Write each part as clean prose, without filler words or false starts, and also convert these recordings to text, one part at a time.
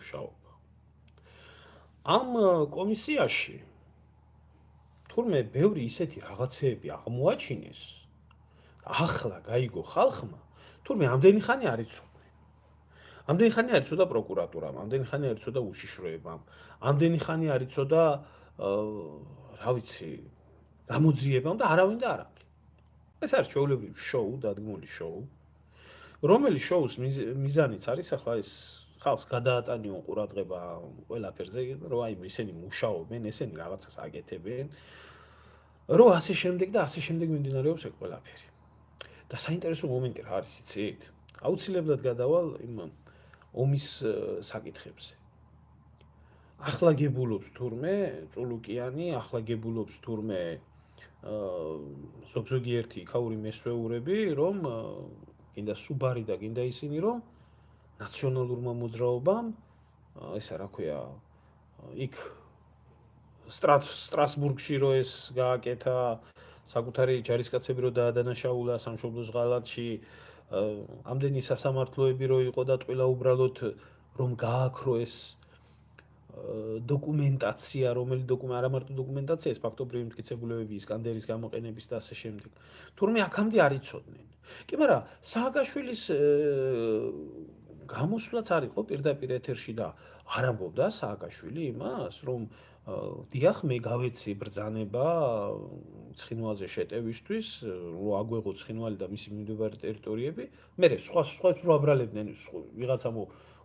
მუშაობა. ამ კომისიაში თურმე ბევრი ისეთი რაღაცეები აღმოაჩინეს, ახლა გაიგო ხალხმა, თურმე ამდენი ხანი არ იცოდნენ. ამდენი ხანი არ იცოდა პროკურატურამ, ამდენი ხანი არ იცოდა უშიშროებამ, ამდენი ხანი არ იცოდა რა ვიცი, გამოძიებამ და არავინ და არავინ. ეს არის ჩვეულებრივი შოუ, დადგმული შოუ, რომელიც შოუს მიზანიც არის ახლა ეს ხალხს გადაატანიონ ყურადღება ყველაფერზე, რომ აი ისინი მუშაობენ, ესენი რაღაცას აკეთებენ, რომ ასე შემდეგ და ასე შემდეგ მიმდინარეობს ეს ყველაფერი. და საინტერესო მომენტი რა არის, იცით? აუცილებლად გადავალ იმ ომის საკითხებზე. ახლა გებულობს თურმე წულუკიანი, ახლა გებულობს თურმე ზოგ-ზოგი ერთი იქაური მესვეურები, რომ კიდე სუბარი და კიდე ისინი რომ ნაციონალურმა მოძრაობამ ესა რა ქვია იქ სტრასბურგში რო ეს გააკეთა საკუთარი ჯარისკაცები რო დაადანაშაულა სამშობლოს ღალატში ამდენი სასამართლოები რო იყო და ტყილა უბრალოდ რომ გააქრო ეს დოკუმენტაცია, რომელი არა მარტო დოკუმენტაცია, ეს ფაქტობრივი მტკიცებულებები, ისკანდერის გამოყენების და ასე შემდეგ. თურმე აქამდე არ იცოდნენ. კი, მაგრამ სააკაშვილის გამოსვლაც არ იყო პირდაპირ ეთერში და არ ამბობდა სააკაშვილი იმას, რომ დიახ, მე გავეცი ბრძანება ცხინვალზე შეტევისთვის, რომ აგვეღო ცხინვალი და მისი მიმდებარე ტერიტორიები, მე სხვებს რო აბრალებდნენ ვიღაცა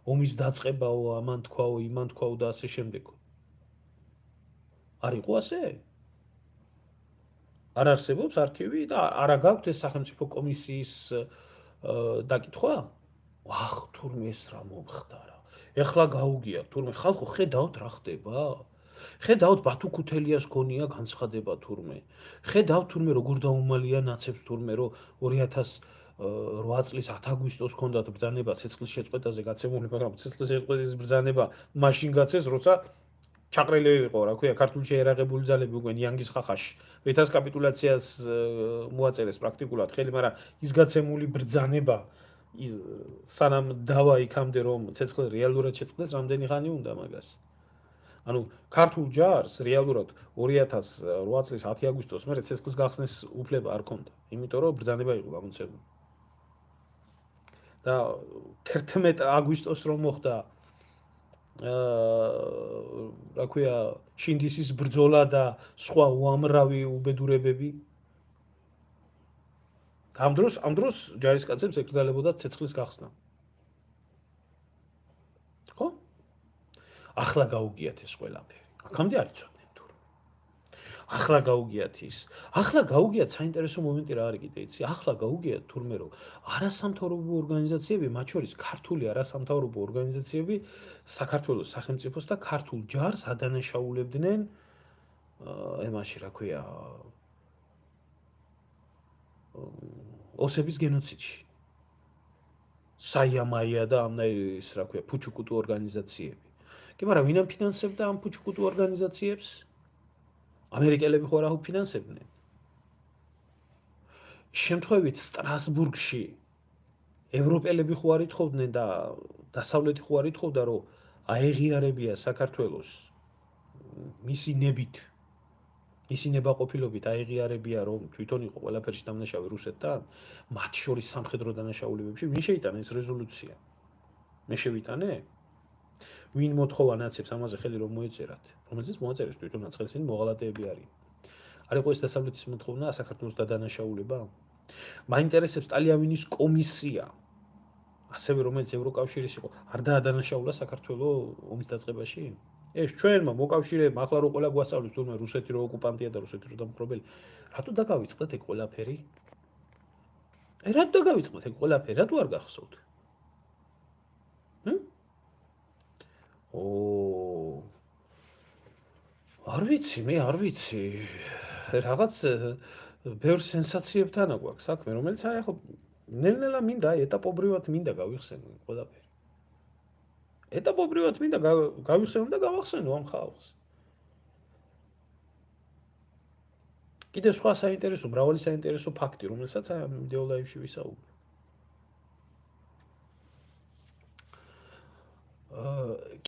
ომის დაწყებაო, ამან თქვაო, იმან თქვაო და ასე შემდეგ. არ იყო ასე? არ არსებობს არქივი და არა გაქვთ ეს სახელმწიფო კომისიის დაკითხვა? ვახ, თურმე ეს რა მომხდარა. ეხლა გაუგია, თურმე ხალხო ხედავთ რა ხდება? ხედავთ ბათუ ქუთელიას გონია განცხადება თურმე. ხედავთ თურმე როგორ დაუმალია ნაცებს თურმე რომ 2008 წლის 10 აგვისტოს ჰქონდათ ბრძანება ცეცხლის შეწყვეტაზე გაცემული, მაგრამ ცეცხლის შეწყვეტის ბრძანება მაშინ გაცეს, როცა ჩაყრილი იყო, რა ქვია, ქართულში ერაღებული ძალები უკვე ნიანგის ხახაში. რითაც კაპიტულაციას მოაწერეს პრაქტიკულად ხელი, მაგრამ ის გაცემული ბრძანება სანამ დავა იქამდე რომ ცეცხლი რეალურად შეწყდეს, რამდენი ხანი უნდა მაგას? ანუ ქართულ ჯარს რეალურად 2008 წლის 10 აგვისტოს მერე ცეცხლის გახსნის უფლება არ ჰქონდა, იმიტომ რომ ბრძანება იყო გამოცემული. და 11 აგვისტოს რომ მოხდა რა ქვია, შინდისის ბრძოლა და სხვა უამრავი უბედურებები. ამ დროს ჯარისკაცებს ეკრძალებოდა ცეცხლის გახსნა. ხო? ახლა გაუგიათ ეს ყველაფერი. აქამდე არ იცოდნენ თურმე. ახლა გაუგიათ ის. ახლა გაუგიათ საინტერესო მომენტი რა არის კიდე იცი? ახლა გაუგიათ თურმე რომ არასამთავრობო ორგანიზაციები, მათ შორის ქართული არასამთავრობო ორგანიზაციები საქართველოს სახელმწიფოს და ქართულ ჯარს ადანაშაულებდნენ ემაში რა ქვია ოსების გენოციდში. საიამაია და ამნაირის რა ქვია ფუჩუკუტუ ორგანიზაციები. კი, მაგრამ ვინ ამფინანსებდა ამ ფუჩუკუტუ ორგანიზაციებს? ამერიკელები ხო არ აფინანსებდნენ? შემთხვევით სტრასბურგში ევროპელები ხო არ ითხოვდნენ და დასავლეთი ხო არ ითხოვდა, რომ აეღიარებია საქართველოს მისი ნებით, მისი ნებაყოფილობით აეღიარებია, რომ თვითონ იყო ყველაფერში დამნაშავე რუსეთთან, მათ შორის სამხედრო დანაშაულებებში ვინ შეიტანა ეს რეზოლუცია? მე შევიტანე? ვინ მოთხოვა ნაციებს ამაზე ხელი რომ მოეწერათ? რომელზეც მოაწერეს თვითონაც ხელი, ისინი მოღალატეები არიან. არ იყო ეს დასავლეთის მოთხოვნა საქართველოს დადანაშაულება? მაინტერესებს ტალიავინის კომისია, ასევე რომელიც ევროკავშირის იყო, არ დაადანაშაულა საქართველოს ომის დაწყებაში? ეს ჩვენმა მოკავშირეებმა ახლა რო ყველა გვასწავლის თურმე რუსეთი რო ოკუპანტია და რუსეთი რო დამხრობელი, რატო დაგავიწყდეთ ეგ ყველაფერი? რატო დაგავიწყდეთ ეგ ყველაფერი? რატო არ გახსოვთ? არ ვიცი, მე არ ვიცი. რაღაც ბევრ სენსაციებთან აგვაქვს საქმე, რომელიც აი ახლა ნელ-ნელა მინდა, ეტაპობრივად მინდა გავიხსენო ყველაფერი. ეტაპობრივად მინდა გავიხსენო და გავახსენო ამ ხალხს. კიდე სხვა საინტერესო, მრავალი საინტერესო ფაქტი, რომელსაც აი ამ ვიდეო ლაივში ვისაუბრე.